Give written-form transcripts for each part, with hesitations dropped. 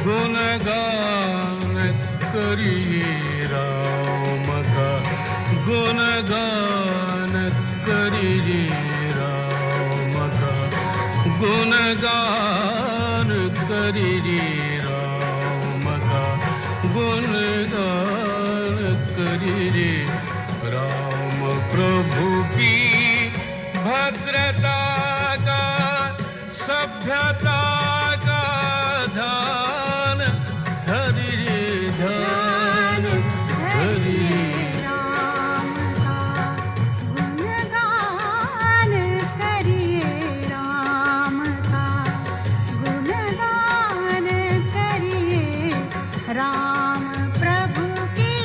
गुणगान करिए, राम का गुणगान करिए, राम का गुणगान करिए, राम का गुणगान करिए। राम प्रभु की भद्रता का, सभ्यता का ध्यान धरिए, ध्यान धरिए। राम का गुणगान करिए, राम का गुणगान करिए। राम प्रभु की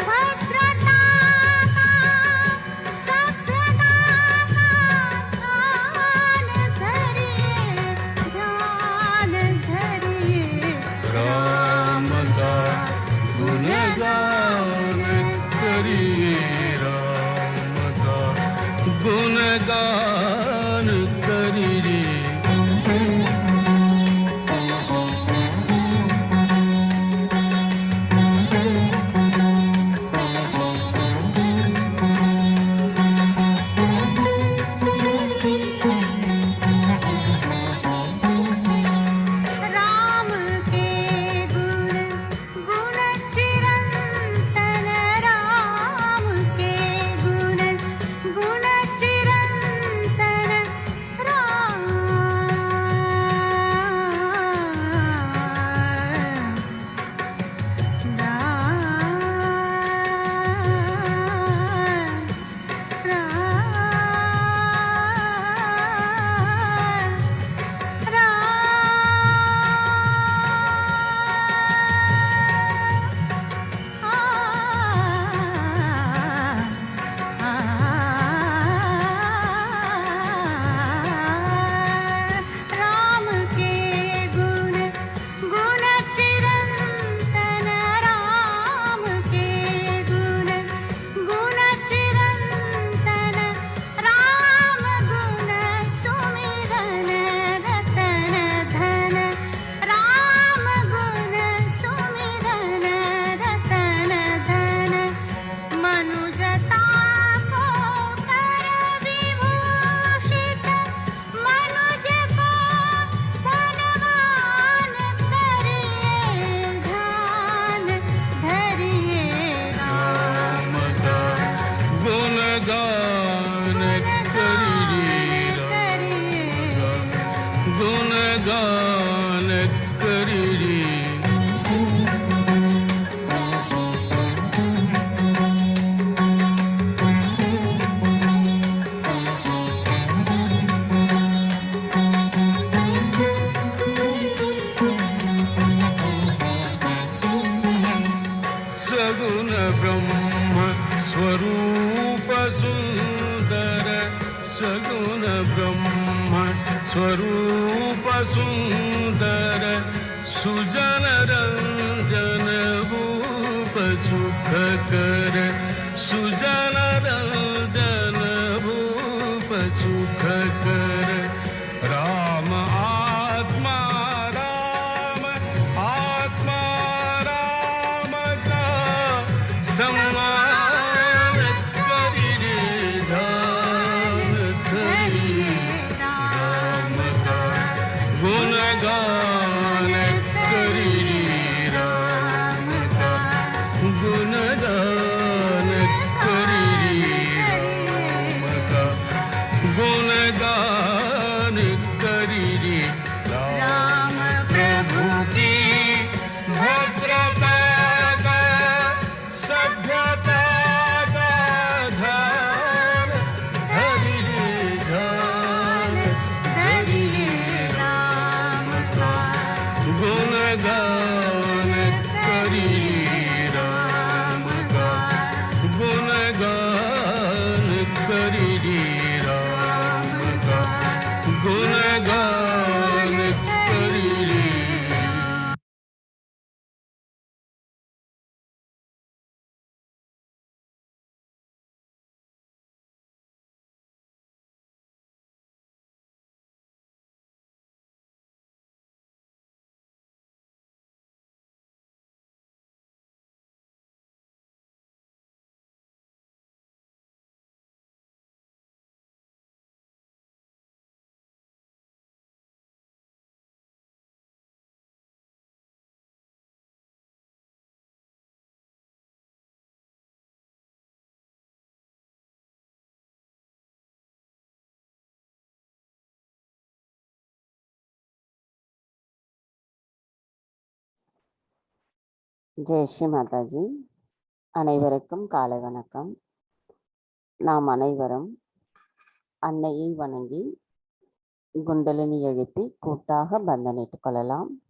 भद्रता का, सभ्यता का ध्यान धरिए, ध्यान धरिए। राम का गुणगान करिए, राम का गुणगान करिए। राम के गुण गुण चिरंतन, राम के गुण गुण चिरंतन। राम राम के गुण गुण चिरंतन, राम के गुण गुण चिरंतन। राम गुण सुमिरन रतन धन, राम गुण सुमिरन रतन धन। मनुजता को कर विभूषित, मनुज को धनवान करिए, ध्यान धरिए। राम का गुणगान करिए, राम का गुणगान करिए। सगुण ब्रह्म स्वरूप सुंदर, सगुण ब्रह्म स्वरूप सुंदर। सुजन रंजन भूप सुख कर, सुजन रंजन भूप सुख कर। राम आत्मा, राम आत्मा, राम का सम्मान करिए, ध्यान धरिए। राम का गुणगान करिए, राम का गुणगान करिए, राम का गुणगान करिए। राम प्रभु की भद्रता का, सभ्यता का ध्यान धरिए, ध्यान धरिए। राम का गुणगान करिए, राम का गुणगान करिए। ஜெய் ஸ்ரீ மாதாஜி. அனைவருக்கும் காலை வணக்கம். நாம் அனைவரும் அன்னையை வணங்கி குண்டலினி எழுப்பி கூட்டாக பந்தனிட்டுக் கொள்ளலாம்.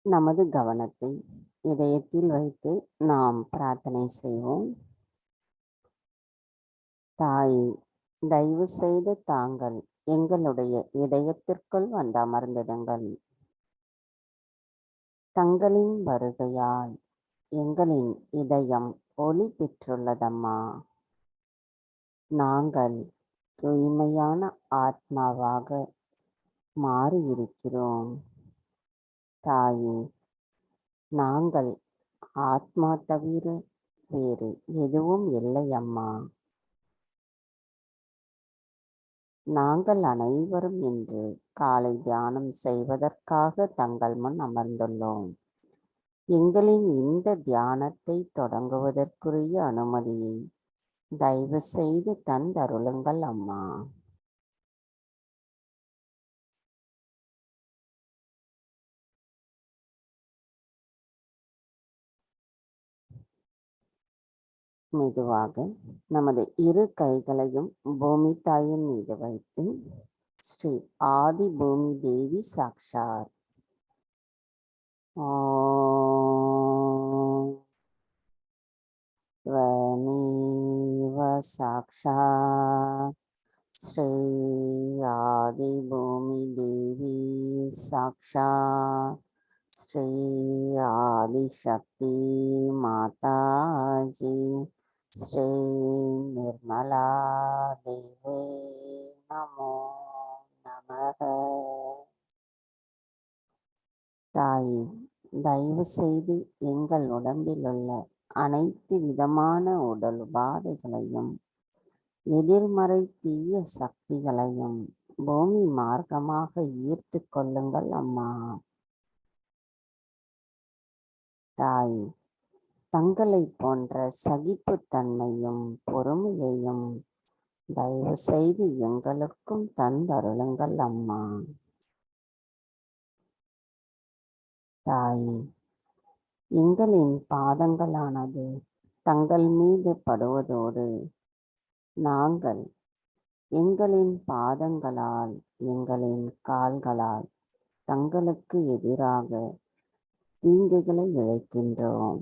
நமது கவனத்தை இதயத்தில் வைத்து நாம் பிரார்த்தனை செய்வோம். தாயே, தயவு செய்து தாங்கள் எங்களுடைய இதயத்திற்குள் வந்து அமர்ந்திடுங்கள். தங்களின் வருகையால் எங்களின் இதயம் ஒளி பெற்றுள்ளதம்மா. நாங்கள் தூய்மையான ஆத்மாவாக மாறியிருக்கிறோம். தாயே, நாங்கள் ஆத்மா தவிர வேறு எதுவும் இல்லை அம்மா. நாங்கள் அனைவரும் இன்று காலை தியானம் செய்வதற்காக தங்கள் முன் அமர்ந்துள்ளோம். எங்களின் இந்த தியானத்தை தொடங்குவதற்குரிய அனுமதியை தயவு செய்து தந்தருளுங்கள் அம்மா. மெதுவாக நமது இரு கைகளையும் பூமி தாயின் மீது வைத்து ஸ்ரீ ஆதி பூமி தேவி சாக்ஷாத் त्वमेव साक्षात् श्री आदिभूमिदेवी साक्षात् श्री आदिशक्ति माताजी श्री निर्मला देवी नमो नमः. தாயே, தயவு செய்து எங்கள் உடம்பில் உள்ள அனைத்து விதமான உடல் உபாதைகளையும் எதிர்மறை தீய சக்திகளையும் பூமி மார்க்கமாக ஈர்த்து கொள்ளுங்கள் அம்மா. தாயே, தங்களை போன்ற சகிப்புத்தன்மையும் பொறுமையையும் தயவு செய்து எங்களுக்கும் தந்தருளுங்கள் அம்மா. தாயே, எங்களின் பாதங்களானது தங்கள் மீது படுவதோடு நாங்கள் எங்களின் பாதங்களால் எங்களின் கால்களால் தங்களுக்கு எதிராக தீங்குகளை இழைக்கின்றோம்.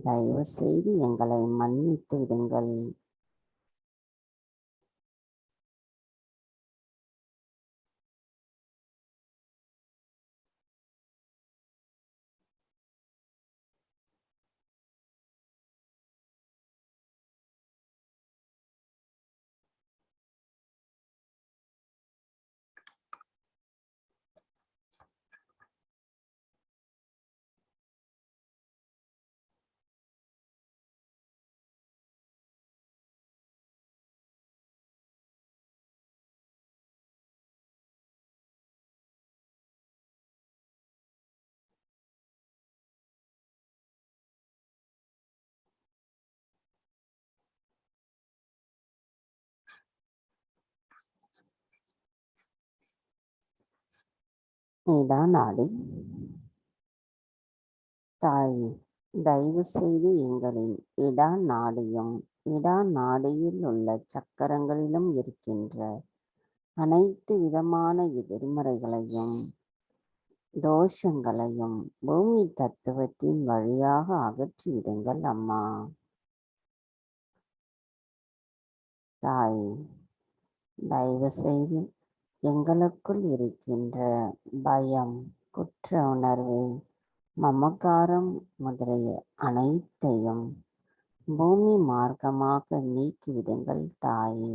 தயவு செய்து எங்களை மன்னித்து விடுங்கள். இடா நாடி. தாயே, தயவு செய்து எங்களின் இடா நாடியும் இடா நாடியில் உள்ள சக்கரங்களிலும் இருக்கின்ற அனைத்து விதமான எதிர்மறைகளையும் தோஷங்களையும் பூமி தத்துவத்தின் வழியாக அகற்றிவிடுங்கள் அம்மா. தாயே, தயவு செய்து எங்களுக்குள் இருக்கின்ற பயம், குற்ற உணர்வு, மமகாரம் முதலிய அனைத்தையும் பூமி மார்க்கமாக நீக்கிவிடுங்கள் தாயே.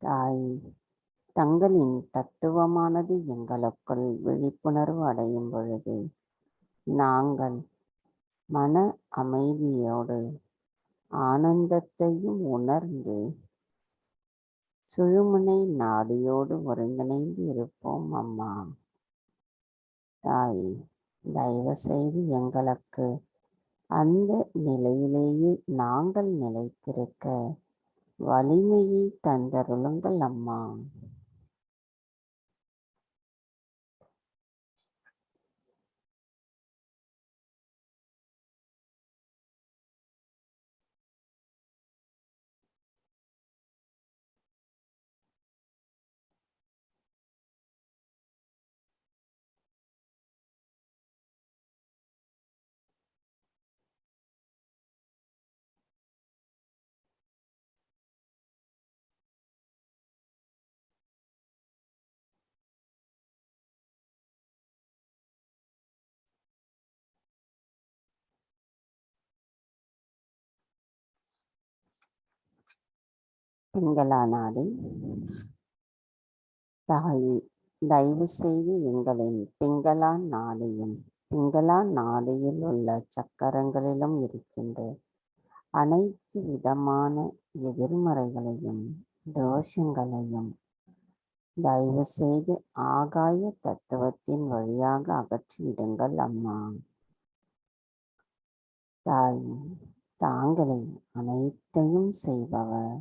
தாயே, தங்களின் தத்துவமானது எங்களுக்குள் விழிப்புணர்வு அடையும் பொழுது நாங்கள் மன அமைதியோடு ஆனந்தத்தையும் உணர்ந்து சுழுமுனை நாடியோடு ஒருங்கிணைந்து இருப்போம் அம்மா. தாயே, தயவு செய்து எங்களுக்கு அந்த நிலையிலேயே நாங்கள் நிலைத்திருக்க வலிமையை தந்தருளுங்கள் அம்மா. பிங்களா நாடி. தாயே, தயவு செய்து எங்களின் பிங்களா நாடியும் பிங்களா நாடியில் உள்ள சக்கரங்களிலும் இருக்கின்ற அனைத்து விதமான எதிர்மறைகளையும் தோஷங்களையும் தயவு செய்து ஆகாய தத்துவத்தின் வழியாக அகற்றிவிடுங்கள் அம்மா. தாயே, தாங்களே அனைத்தையும் செய்பவர்,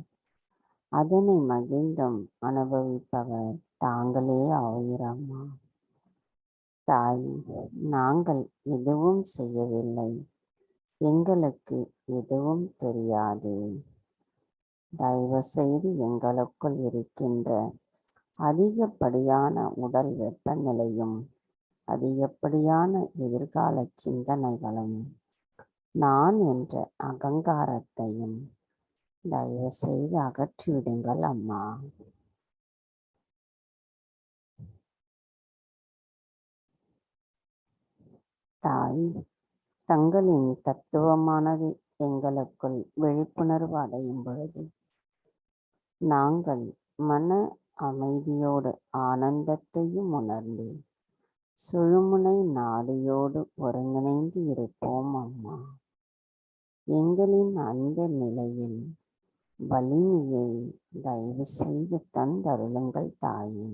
அதனை மகிழ்ந்தும் அனுபவிப்பவர் தாங்களே ஆயிரம்மா. தாயே, நாங்கள் எதுவும் செய்யவில்லை, எங்களுக்கு எதுவும் தெரியாது. தயவு செய்து எங்களுக்குள் இருக்கின்ற அதிகப்படியான உடல் வெப்பநிலையும் அதிகப்படியான எதிர்கால சிந்தனைகளும் நான் என்ற அகங்காரத்தையும் தயவு செய்து அகற்றிவிடுங்கள் அம்மா. தாய், தங்களின் தத்துவமானது எங்களுக்குள் விழிப்புணர்வு அடையும் பொழுது நாங்கள் மன அமைதியோடு ஆனந்தத்தையும் உணர்ந்து சுழுமுனை நாடியோடு ஒருங்கிணைந்து இருப்போம் அம்மா. எங்களின் அந்த நிலையில் வலிமையை தயவு செய்து தந்தருளுங்கள் தாயே.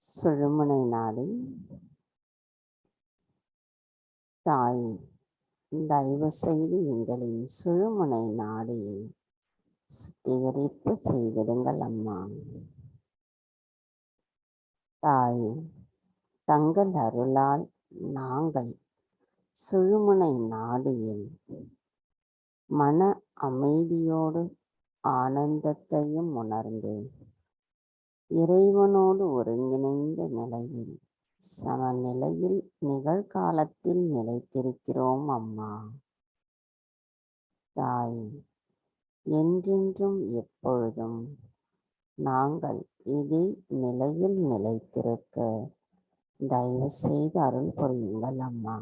சுழுமுனை நாடி. தாயே, தயவு செய்து எங்களின் சுழுமுனை நாடியை சுத்திகரிப்பு செய்திடுங்கள் அம்மா. தாயே, தங்கள் அருளால் நாங்கள் சுழுமுனை நாடியில் மன அமைதியோடு ஆனந்தத்தையும் உணர்ந்து இறைவனோடு ஒருங்கிணைந்த நிலையில் சமநிலையில் நிகழ்காலத்தில் நிலைத்திருக்கிறோம் அம்மா. தாய், என்றென்றும் எப்பொழுதும் நாங்கள் இதே நிலையில் நிலைத்திருக்க தயவு செய்து அருள் புரியுங்கள் அம்மா.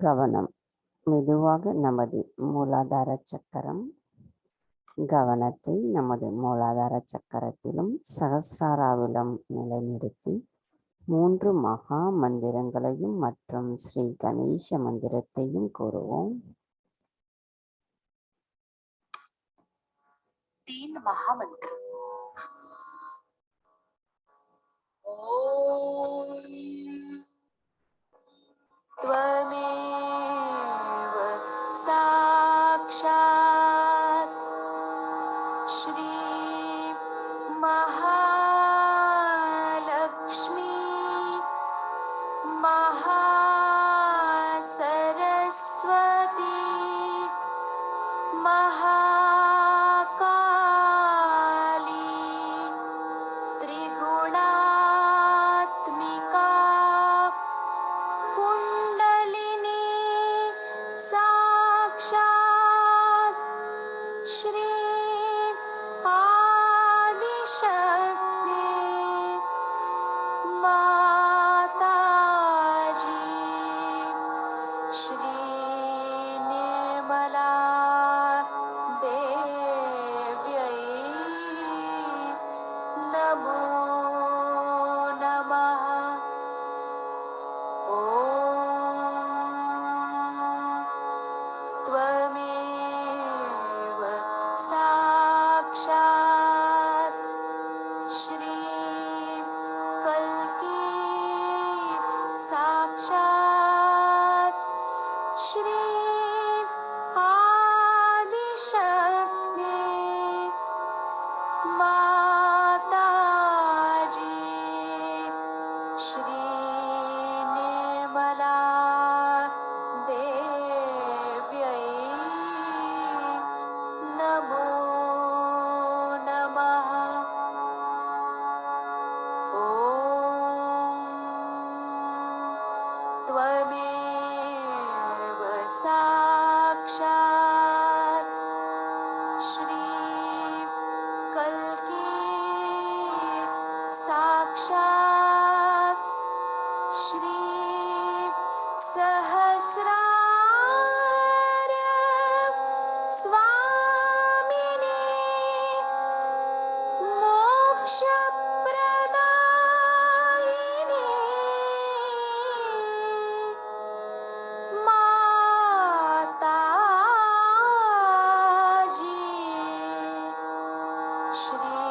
கவனம். மெதுவாக நமது மூலாதார சக்கரம் கவனத்தை நமது மூலாதார சக்கரத்திலும் சகசிராராவிலும் நிலைநிறுத்தி 3 மகா மந்திரங்களையும் மற்றும் ஸ்ரீ கணேச மந்திரத்தையும் கூறுவோம். 3 महामंत्र। ओम त्वमेव साक्षात् श्री महालक्ष्मी महासरस्वती महाकाली त्रिगुणात्मिका कुंडलिनी साक्षात् श्री आदिशक्ति माताजी श्री निर्मला देव्यै नमो नमः। त्वमेव साक्षात् श्री कल्की साक्षात् श्री आदिशक्ति माताजी श्री निर्मला देव्यै नमो नमः। त्वमेव साक्षात् श्री कल्की साक्षात् श्री सहस्रार स्वामिनी मोक्षप्रदायिनी माताजी श्री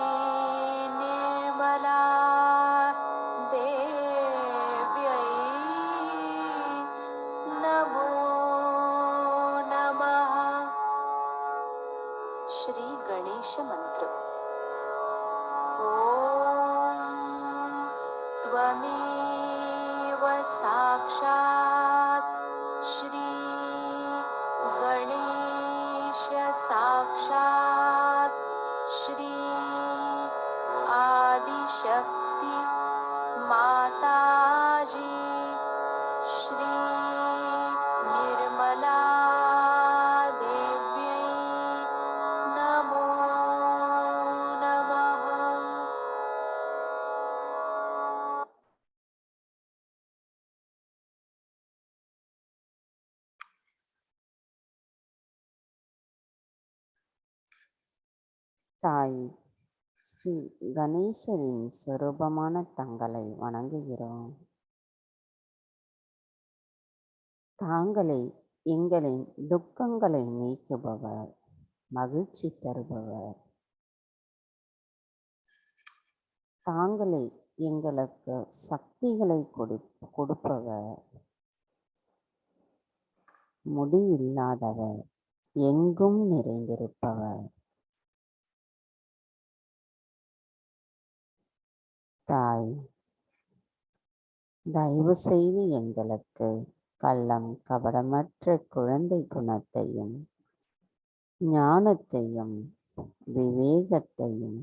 निर्मला देव्यै नमो नमः। श्री गणेश मंत्र। ओम त्वमेव साक्षात् श्री गणेश साक्षात् श्री आदिशक्ति माताजी श्री निर्मला தாய் ஸ்ரீ கணேசரின் சொரூபமான தங்களை வணங்குகிறோம். தாங்களே எங்களின் துக்கங்களை நீக்குபவர், மகிழ்ச்சி தருபவர். தாங்களே எங்களுக்கு சக்திகளை கொடுப்பவர், முடிவில்லாதவர், எங்கும் நிறைந்திருப்பவர். தாய், தயவு செய்து எங்களுக்கு கள்ளம் கபடமற்ற குழந்தை குணத்தையும் ஞானத்தையும் விவேகத்தையும்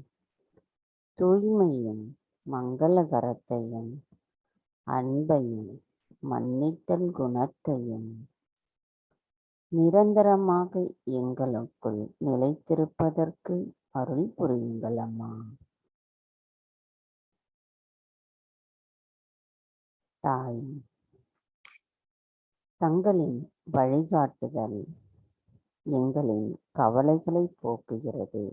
தூய்மையும் மங்களகரத்தையும் அன்பையும் மன்னித்தல் குணத்தையும் நிரந்தரமாக எங்களுக்குள் நிலைத்திருப்பதற்கு அருள் புரியுங்கள் அம்மா. தாய், தங்களின் வழிகாட்டுதல் எங்களின் கவலைகளை போக்குகிறது.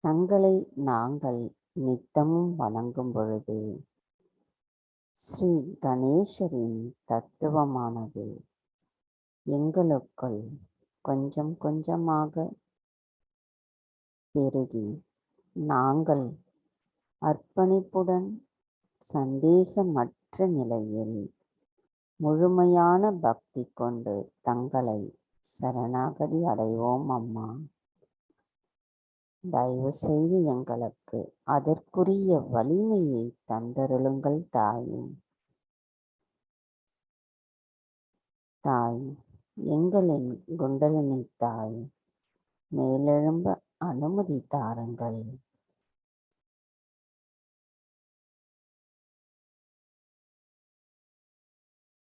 தங்களை நாங்கள் நித்தமும் வணங்கும் பொழுது ஸ்ரீ கணேசரின் தத்துவமானது எங்களுக்குள் கொஞ்சம் கொஞ்சமாக பெருகி நாங்கள் அர்ப்பணிப்புடன் சந்தேகமற்ற நிலையில் முழுமையான பக்தி கொண்டு தங்களை சரணாகதி அடைவோம் அம்மா. தயவு செய்து எங்களுக்கு அதற்குரிய வலிமையை தந்தருளுங்கள் தாயே. தாய், எங்களின் குண்டலினி தாய், மேலெழும்ப அனுமதி தாருங்கள்.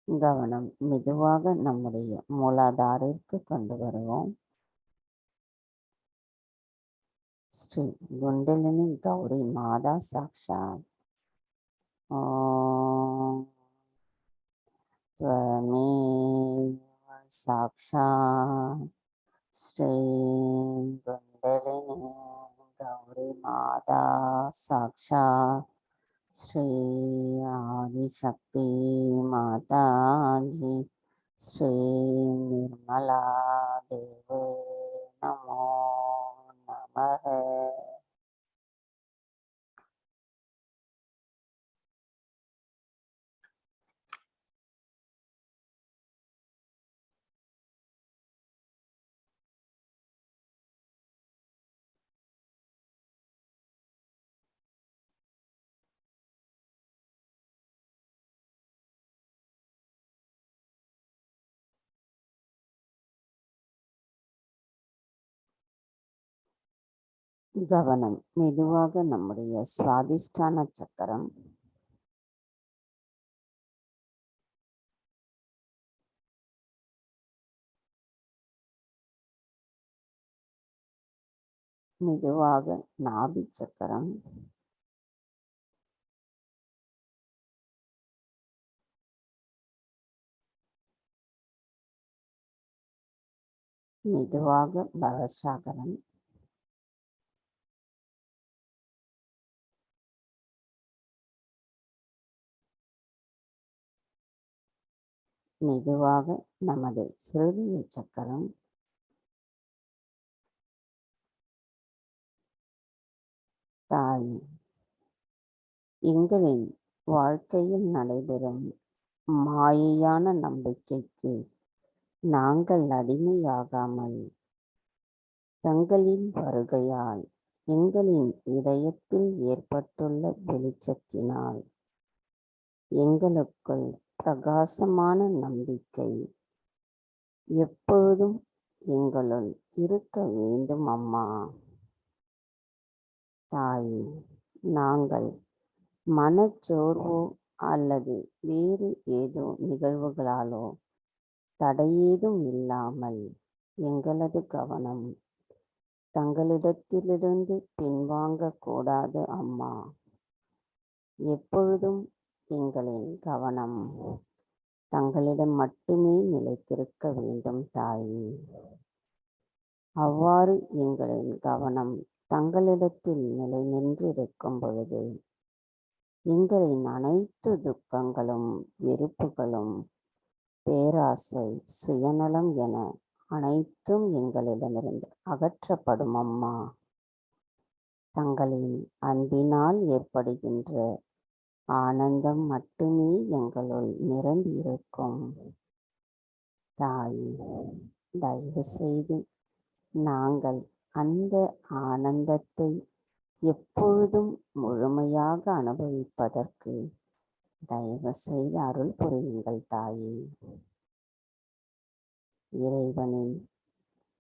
கவனம் மெதுவாக நம்முடைய மூலாதாரிற்கு கொண்டு வருவோம். ஸ்ரீ குண்டலினி கௌரி மாதா சாக்ஷாத் ஓம் त्वमेव साक्षात् श्री कुंडलिनी गौरी माता साक्षात् श्री आदिशक्ति माता जी श्री निर्मला देवी नमो नमः. கவனம் மெதுவாக நம்முடைய சுவாதிஷ்டான சக்கரம், மெதுவாக நாபி சக்கரம், மெதுவாக பவசாகரம், மெதுவாக நமது ஹிருதய சக்கரம், தாய், எங்களின் வாழ்க்கையில் நடைபெறும் மாயையான நம்பிக்கைக்கு நாங்கள் அடிமையாகாமல் தங்களின் வருகையால் எங்களின் இதயத்தில் ஏற்பட்டுள்ள வெளிச்சத்தினால் எங்களுக்குள் பிரகாசமான நம்பிக்கை எப்பொழுதும் எங்களுள் இருக்க வேண்டும் அம்மா. தாயே, நாங்கள் மனச்சோர்வோ அல்லது வேறு ஏதோ நிகழ்வுகளாலோ தடையேதும் இல்லாமல் எங்களது கவனம் தங்களிடத்திலிருந்து பின்வாங்கக்கூடாது அம்மா. எப்பொழுதும் எங்களின் கவனம் தங்களிடம் மட்டுமே நிலைத்திருக்க வேண்டும் தாயே. அவ்வாறு எங்களின் கவனம் தங்களிடத்தில் நிலை நின்றிருக்கும் பொழுது எங்களின் அனைத்து துக்கங்களும், வெறுப்புகளும், பேராசை, சுயநலம் என அனைத்தும் எங்களிடமிருந்து அகற்றப்படும் அம்மா. தங்களின் அன்பினால் ஏற்படுகின்ற ஆனந்தம் மட்டுமே எங்களுள் நிரம்பியிருக்கும். தாயே, தயவு செய்து நாங்கள் அந்த ஆனந்தத்தை எப்பொழுதும் முழுமையாக அனுபவிப்பதற்கு தயவு செய்து அருள் புரியுங்கள் தாயே. இறைவனின்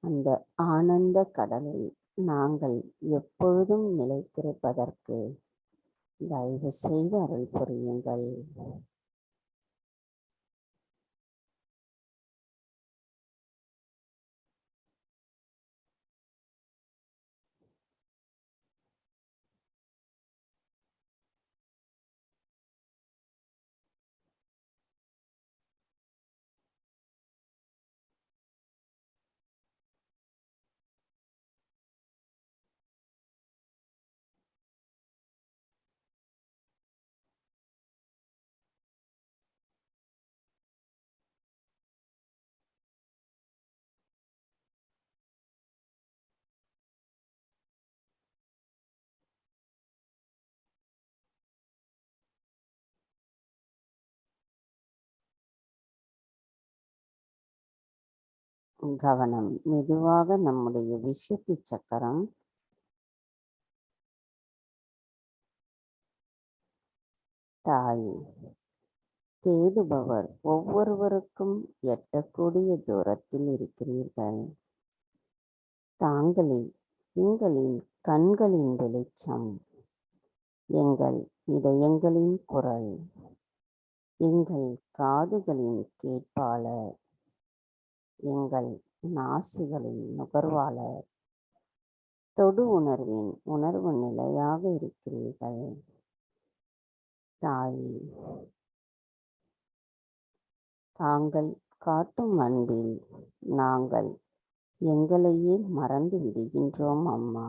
அந்த ஆனந்த கடலில் நாங்கள் எப்பொழுதும் நிலைத்திருப்பதற்கு தயவு செய்து அருள் புரியுங்கள். கவனம் மெதுவாக நம்முடைய விசுத்தி சக்கரம் தாயே, தேடுபவர் ஒவ்வொருவருக்கும் எட்டக்கூடிய தூரத்தில் இருக்கிறீர்கள். தாங்களே எங்களின் கண்களின் வெளிச்சம், எங்கள் இதயங்களின் குரல், எங்கள் காதுகளின் கேட்பாளர், எங்கள் நாசிகளின் நுகர்வாளர், தொடு உணர்வின் உணர்வு நிலையாக இருக்கிறீர்கள். தாயே, தாங்கள் காட்டும் அன்பில் நாங்கள் எங்களையே மறந்து விடுகின்றோம் அம்மா.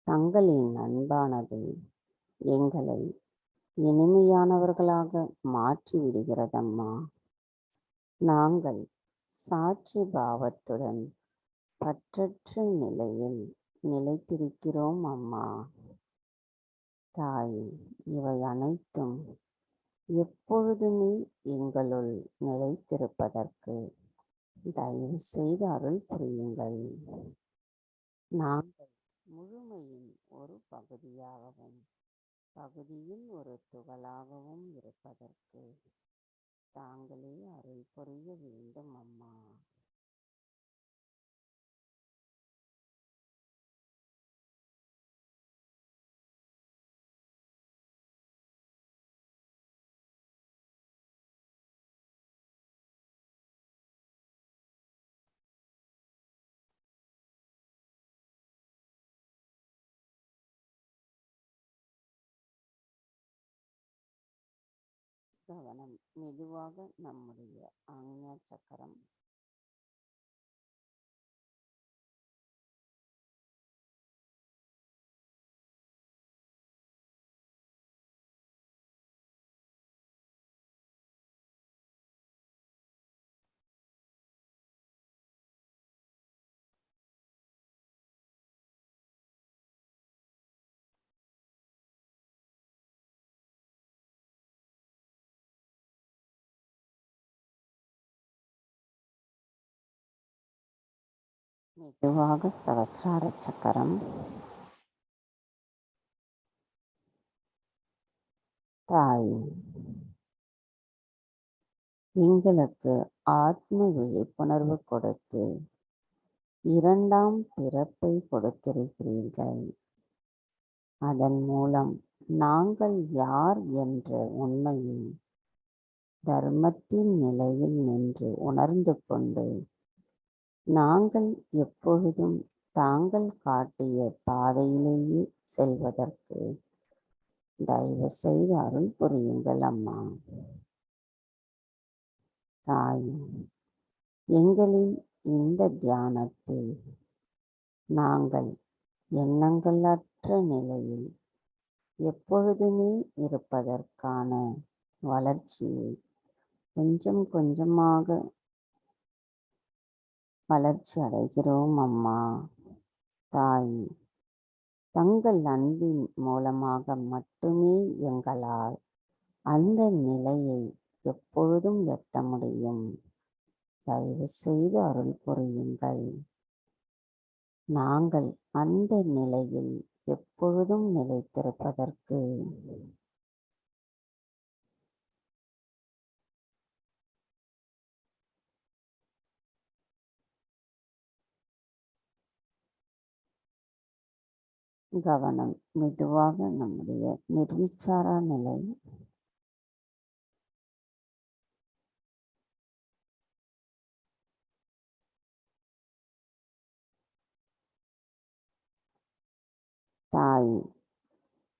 தங்களின் அன்பானது எங்களை இனிமையானவர்களாக மாற்றி விடுகிறதம்மா. நாங்கள் சாட்சி பாவத்துடன் பற்றற்ற நிலையில் நிலைத்திருக்கிறோம் அம்மா. தாயே, இவை அனைத்தும் எப்பொழுதுமே எங்களுள் நிலைத்திருப்பதற்கு தயவு செய்து அருள் புரியுங்கள். நாங்கள் முழுமையின் ஒரு பகுதியாகவும் பகுதியில் ஒரு துகளாகவும் இருப்பதற்கு தாங்களே அருள் புரிய வேண்டும் அம்மா. கவனம் மெதுவாக நம்முடைய ஆக்ஞா சக்கரம் மெதுவாக சகசிரார சக்கரம் தாய் எங்களுக்கு ஆத்ம விழிப்புணர்வு கொடுத்து இரண்டாம் பிறப்பை கொடுத்திருக்கிறீர்கள். அதன் மூலம் நாங்கள் யார் என்ற உண்மையை தர்மத்தின் நிலையில் நின்று உணர்ந்து கொண்டு நாங்கள் எப்பொழுதும் தாங்கள் காட்டிய பாதையிலேயே செல்வதற்கு தயவு செய்து அருள் புரியுங்கள் அம்மா. தாய், எங்களின் இந்த தியானத்தில் நாங்கள் எண்ணங்களற்ற நிலையில் எப்பொழுதுமே இருப்பதற்கான வளர்ச்சியை கொஞ்சம் கொஞ்சமாக வளர்ச்சி அடைகிறோம் அம்மா. தாய், தங்கள் அன்பின் மூலமாக மட்டுமே எங்களால் அந்த நிலையை எப்பொழுதும் எட்ட முடியும். தயவு செய்து அருள் புரியுங்கள். நாங்கள் அந்த நிலையில் எப்பொழுதும் நிலைத்திருப்பதற்கு கவனம் மெதுவாக நம்முடைய நிர்விச்சார நிலை தாய்,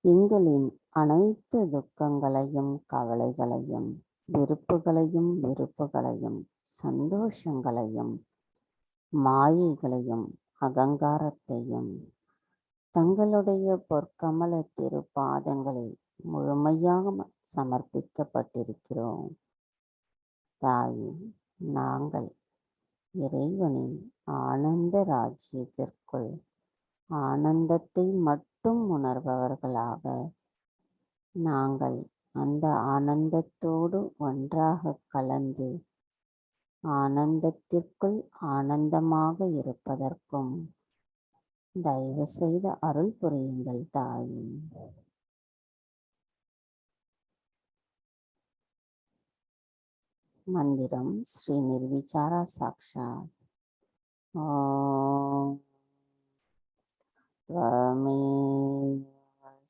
எங்களின் அனைத்து துக்கங்களையும் கவலைகளையும் விருப்புகளையும் சந்தோஷங்களையும் மாயைகளையும் அகங்காரத்தையும் தங்களுடைய பொற்கமல திருப்பாதங்களில் முழுமையாக சமர்ப்பிக்கப்பட்டிருக்கிறோம். தாய், நாங்கள் இறைவனின் ஆனந்த ராஜ்யத்திற்குள் ஆனந்தத்தை மட்டும் உணர்பவர்களாக நாங்கள் அந்த ஆனந்தத்தோடு ஒன்றாக கலந்து ஆனந்தத்திற்குள் ஆனந்தமாக இருப்பதற்கும் தயவு செய்து அருள் புரியுங்கள் தாய். மந்திரம் ஸ்ரீ நிர்விச்சாரா சாக்ஷாத். ஓம் त्वमेव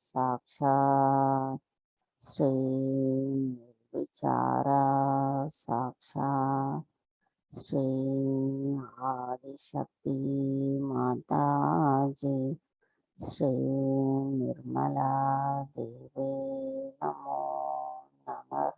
साक्षात् श्री निर्विचारा साक्षात् श्री आदिशक्ति माताजी श्री निर्मला देवी नमो नमः.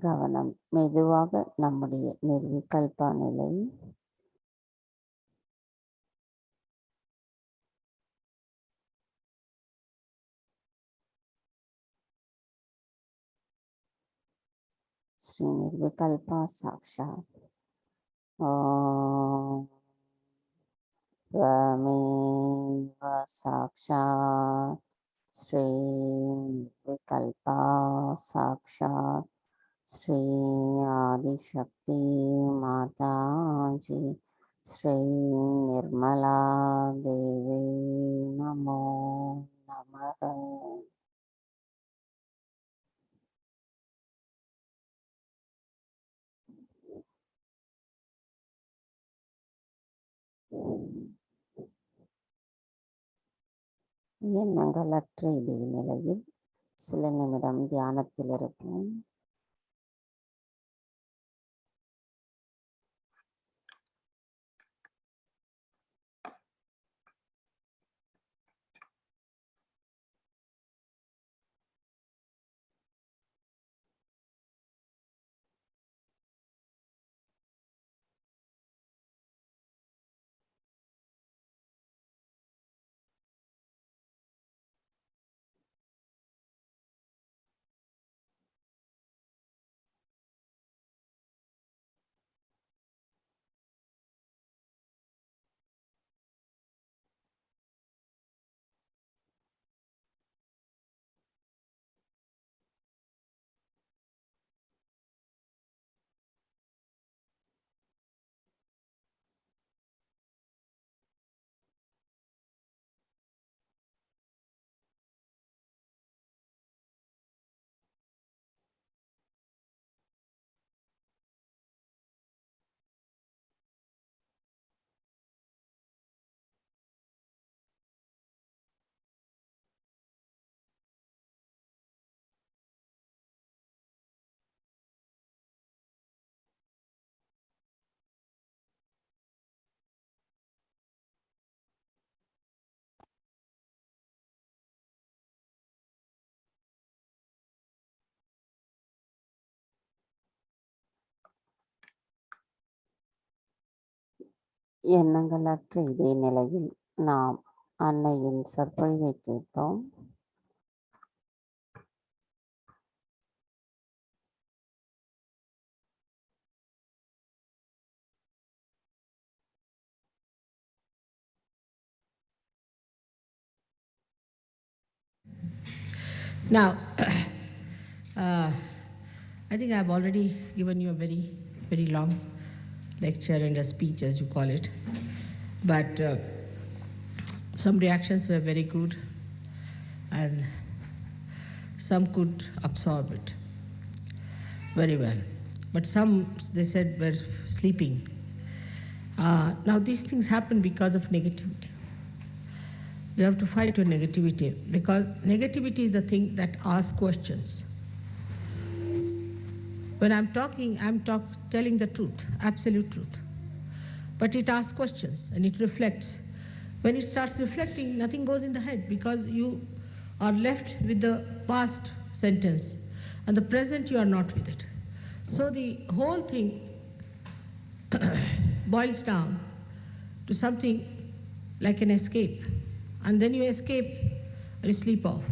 கவனம் மெதுவாக நம்முடைய நிர்விகல்ப நிலை ஸ்ரீ நிர்விகல்பா சாக்ஷாத். ஓம் त्वमेव साक्षात् श्री निर्विकल्पा साक्षात् श्री आदिशक्ति माताजी श्री निर्मला देवी नमो नमः. எண்ணங்களற்ற இதே நிலையில் சில நிமிடம் தியானத்தில் இருப்போம். எண்ணங்களற்ற இதே நிலையில் நாம் அன்னையின் சொற்பொழிவை கேட்போம். Now, I think I've already given you a very, very long lecture and a speech, as you call it. But some reactions were very good, and some could absorb it very well. But some, they said, were sleeping. Now, these things happen because of negativity. You have to fight your negativity, because negativity is the thing that asks questions. When I'm talking, telling the truth, absolute truth. But it asks questions and it reflects. When it starts reflecting, nothing goes in the head, because you are left with the past sentence and the present you are not with it. So the whole thing boils down to something like an escape. And then you escape and you sleep off.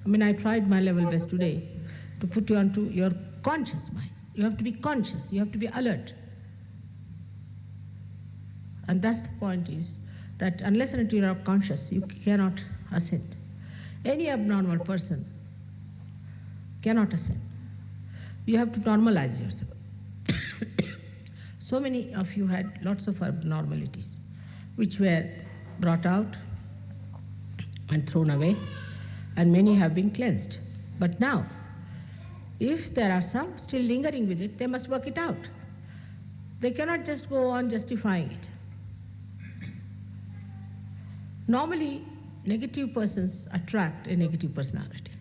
I mean, I tried my level best today to put you onto your conscious mind. You have to be conscious, you have to be alert. And that's the point, is that unless and until you are conscious, you cannot ascend. Any abnormal person cannot ascend. You have to normalize yourself. So many of you had lots of abnormalities, which were brought out and thrown away, and many have been cleansed. But now, if there are some still lingering with it, they must work it out. They cannot just go on justifying it. Normally, negative persons attract a negative personality.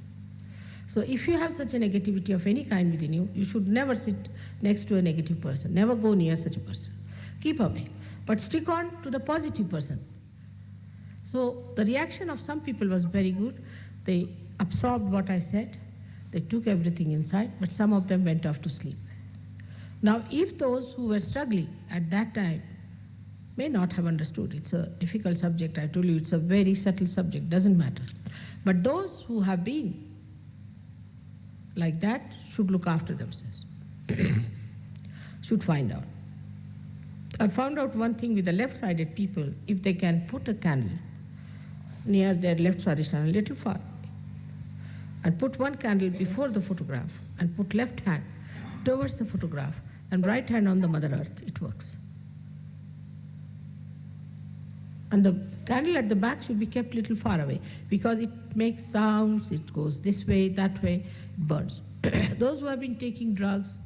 So if you have such a negativity of any kind within you, you should never sit next to a negative person. Never go near such a person. Keep away. But stick on to the positive person. So the reaction of some people was very good. They absorbed what I said. They took everything inside, but some of them went off to sleep. Now, if those who were struggling at that time may not have understood, it's a difficult subject. I told you it's a very subtle subject, doesn't matter. But those who have been like that should look after themselves, should find out. I found out one thing with the left-sided people: if they can put a candle near their left Swadhisthana, a little far, and put one candle before the photograph, and put left hand towards the photograph and right hand on the Mother Earth, it works. And the candle at the back should be kept a little far away, because it makes sounds, it goes this way, that way, it burns. Those who have been taking drugs,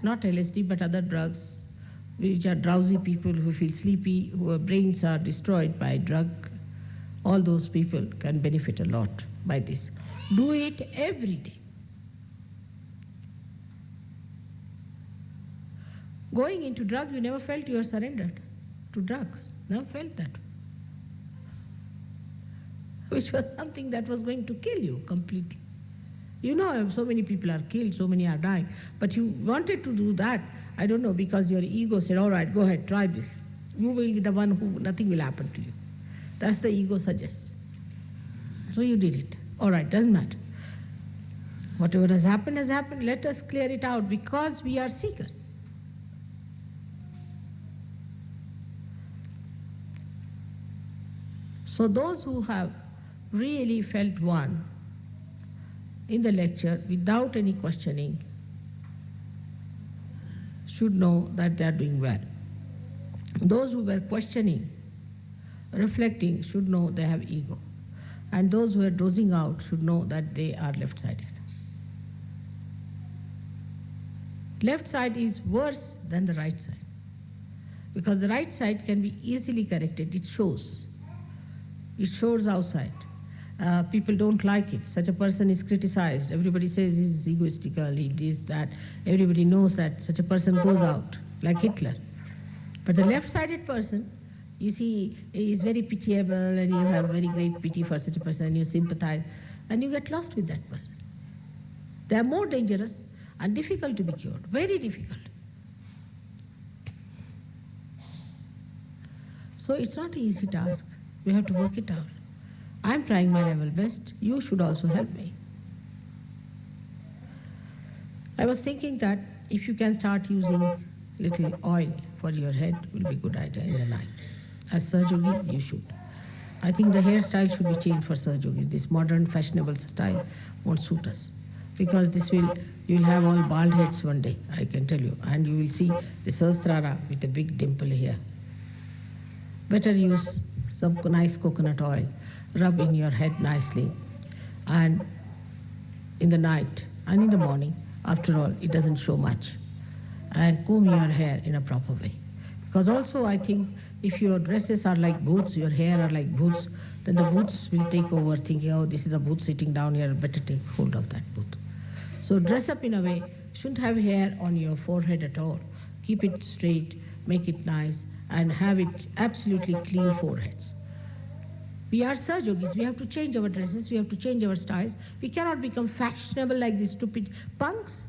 not LSD but other drugs, which are drowsy people who feel sleepy, whose brains are destroyed by drug, all those people can benefit a lot by this. Do it every day. Going into drugs, you never felt you are surrendered to drugs. Never felt that. Which was something that was going to kill you completely. You know, so many people are killed, so many are dying. But you wanted to do that, I don't know, because your ego said, all right, go ahead, try this. You will be the one who, nothing will happen to you. That's the ego suggests. So you did it. All right, doesn't matter. Whatever has happened, let us clear it out, because we are seekers. So those who have really felt one in the lecture without any questioning should know that they are doing well. Those who were questioning, reflecting, should know they have ego. And those who are dozing out should know that they are left-sided. Left side is worse than the right side, because the right side can be easily corrected. It shows. It shows outside. People don't like it. Such a person is criticized. Everybody says he's egoistical, he is that. Everybody knows that such a person goes out, like Hitler. But the left-sided person, you see, is very pitiable, and you have very great pity for such a person, you sympathize, and you get lost with that person. They are more dangerous and difficult to be cured, very difficult. So it's not an easy task. We have to work it out. I'm trying my level best. You should also help me. I was thinking that if you can start using little oil for your head, will be a good idea in the night. As Sahajogis, you should. I think the hairstyle should be changed for Sahajogis. This modern fashionable style won't suit us. Because you will have all bald heads one day, I can tell you. And you will see the Sahasrara with a big dimple here. Better use some nice coconut oil, rub in your head nicely, and in the night and in the morning, after all, it doesn't show much. And comb your hair in a proper way. Because also, I think if your dresses are like boots, your hair are like boots, then the boots will take over, thinking, oh, this is a boot sitting down here, better take hold of that boot. So dress up in a way, shouldn't have hair on your forehead at all. Keep it straight, make it nice, and have it absolutely clean foreheads. We are Sahajogis, we have to change our dresses, we have to change our styles. We cannot become fashionable like these stupid punks.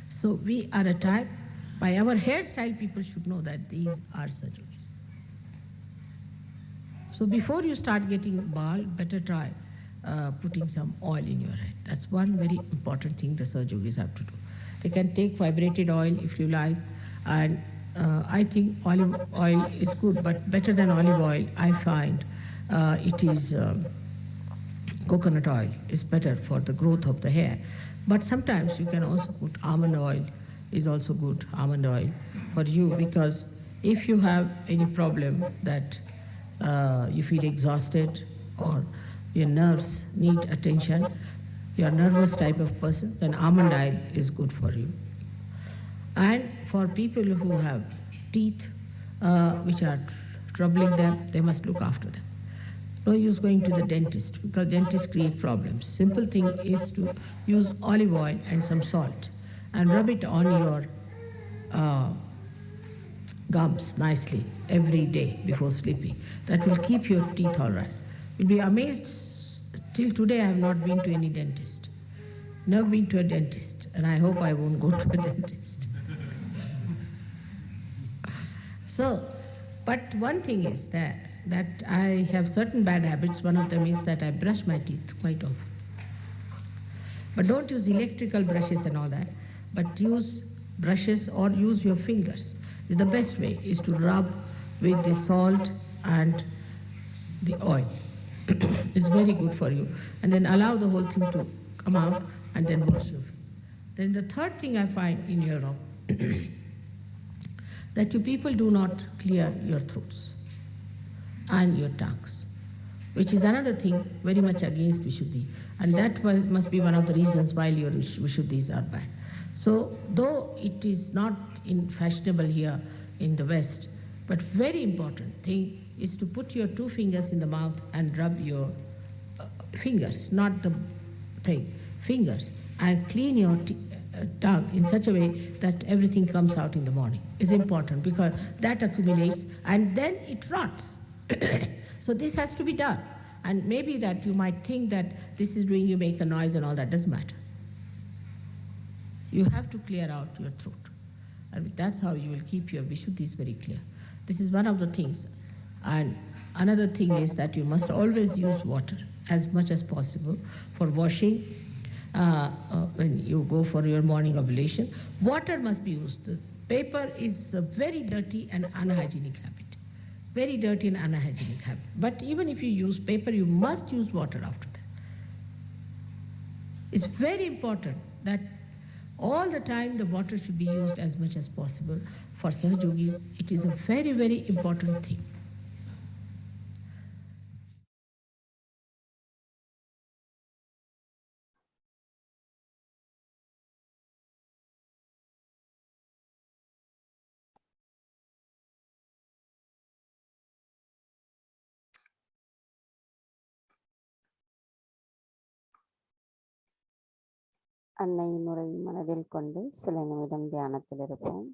So we are a type, by our hairstyle, people should know that these are Sahajogis. So before you start getting bald, better try putting some oil in your head. That's one very important thing the Sahajogis have to do. They can take vibrated oil if you like, and I think olive oil is good, but better than olive oil, I find it is coconut oil is better for the growth of the hair. But sometimes you can also put almond oil is also good, almond oil for you, because if you have any problem that you feel exhausted or your nerves need attention, you're a nervous type of person, then almond oil is good for you. And for people who have teeth which are troubling them, they must look after them. No use going to the dentist because dentists create problems. Simple thing is to use olive oil and some salt and rub it on your uh, gums nicely every day before sleeping. That will keep your teeth all right. You'll be amazed. Till today, I have not been to any dentist. Never been to a dentist, and I hope I won't go to a dentist. So, but one thing is that I have certain bad habits. One of them is that I brush my teeth quite often. But don't use electrical brushes and all that, but use brushes or use your fingers. The best way is to rub with the salt and the oil. It's very good for you. And then allow the whole thing to come out and then wash your feet. Then the third thing I find in Europe that you people do not clear your throats and your tongues, which is another thing very much against Vishuddhi. And that must be one of the reasons why your Vishuddhis are bad. So, though it is not in fashionable here in the West, but very important thing is to put your two fingers in the mouth and rub your fingers, not the thing, fingers, and clean your tongue in such a way that everything comes out in the morning. Is important because that accumulates and then it rots. So this has to be done. And maybe that you might think that this is doing you make a noise and all that, doesn't matter. You have to clear out your throat. And that's how you will keep your Vishuddhis very clear. This is one of the things. And another thing is that you must always use water as much as possible for washing. When you go for your morning oblation, water must be used. The paper is a very dirty and unhygienic habit. Very dirty and unhygienic habit. But even if you use paper, you must use water after that. It's very important that all the time the water should be used as much as possible. For Sahajogis, it is a very, very important thing. அன்னையின் உரை மனதில் கொண்டு சில நிமிடம் தியானத்தில் இருப்போம்.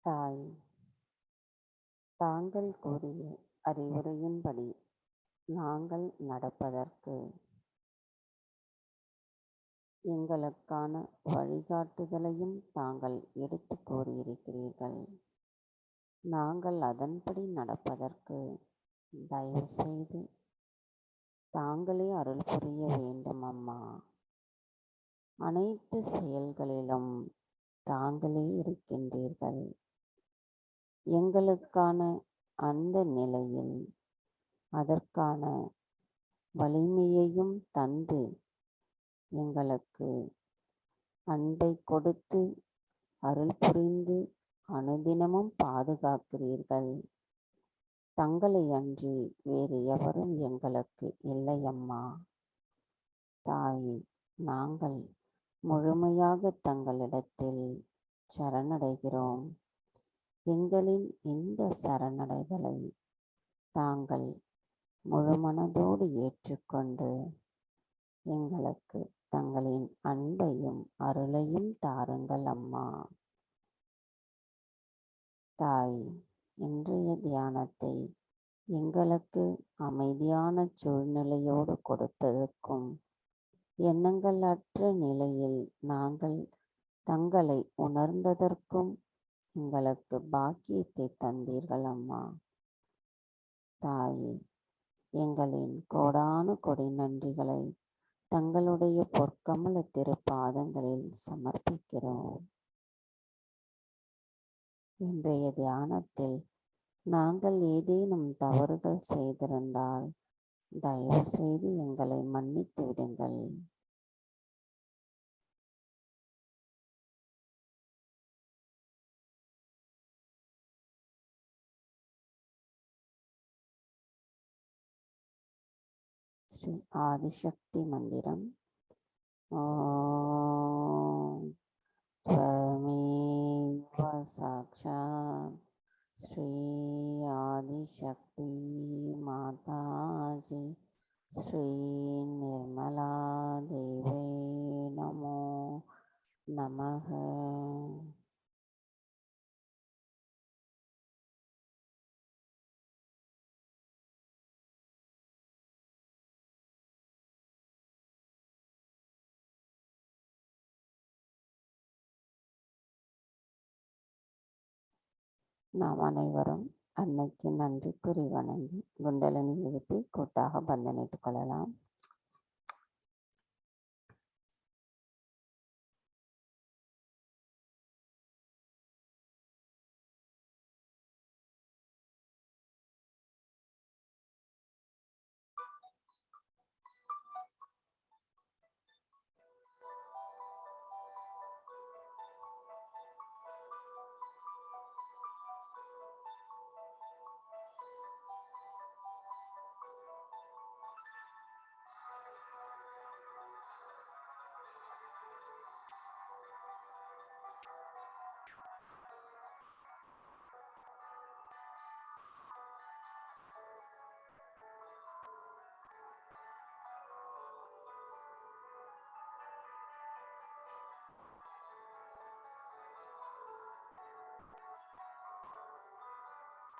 தாய், தாங்கள் கூறிய அறிவுரையின்படி நாங்கள் நடப்பதற்கு எங்களுக்கான வழிகாட்டுதலையும் தாங்கள் எடுத்து கூறியிருக்கிறீர்கள். நாங்கள் அதன்படி நடப்பதற்கு தயவு செய்து தாங்களே அருள் புரிய வேண்டும் அம்மா. அனைத்து செயல்களிலும் தாங்களே இருக்கின்றீர்கள். எங்களுக்கான அந்த நிலையில் அதற்கான வலிமையையும் தந்து எங்களுக்கு அன்பை கொடுத்து அருள் புரிந்து அனுதினமும் பாதுகாக்கிறீர்கள். தங்களை அன்றி வேறு எவரும் எங்களுக்கு இல்லை அம்மா. தாய், நாங்கள் முழுமையாக தங்களிடத்தில் சரணடைகிறோம். எங்களின் இந்த சரணடைதலை தாங்கள் முழுமனதோடு ஏற்றுக்கொண்டு எங்களுக்கு தங்களின் அன்பையும் அருளையும் தாருங்கள் அம்மா. தாய், இன்றைய தியானத்தை எங்களுக்கு அமைதியான சூழ்நிலையோடு கொடுத்ததற்கும் எண்ணங்கள் அற்ற நிலையில் நாங்கள் தங்களை உணர்ந்ததற்கும் எங்களுக்கு பாக்கியத்தை தந்தீர்கள் அம்மா. தாயே, எங்களின் கோடானு கொடி நன்றிகளை தங்களுடைய பொற்கமல திருப்பாதங்களில் சமர்ப்பிக்கிறோம். இன்றைய தியானத்தில் நாங்கள் ஏதேனும் தவறுகள் செய்திருந்தால் தயவு செய்து எங்களை மன்னித்து விடுங்கள். ஸ்ரீ ஆதிசக்தி மந்திரம். ஓம் त्वमेव साक्षात् श्री आदिशक्ति माताजी श्री निर्मला देवे नमो नमः. நாம் அனைவரும் அன்னைக்கு நன்றி கூறி வணங்கி குண்டலினி எழுப்பி கூட்டாக பந்தனிட்டுக் கொள்ளலாம்.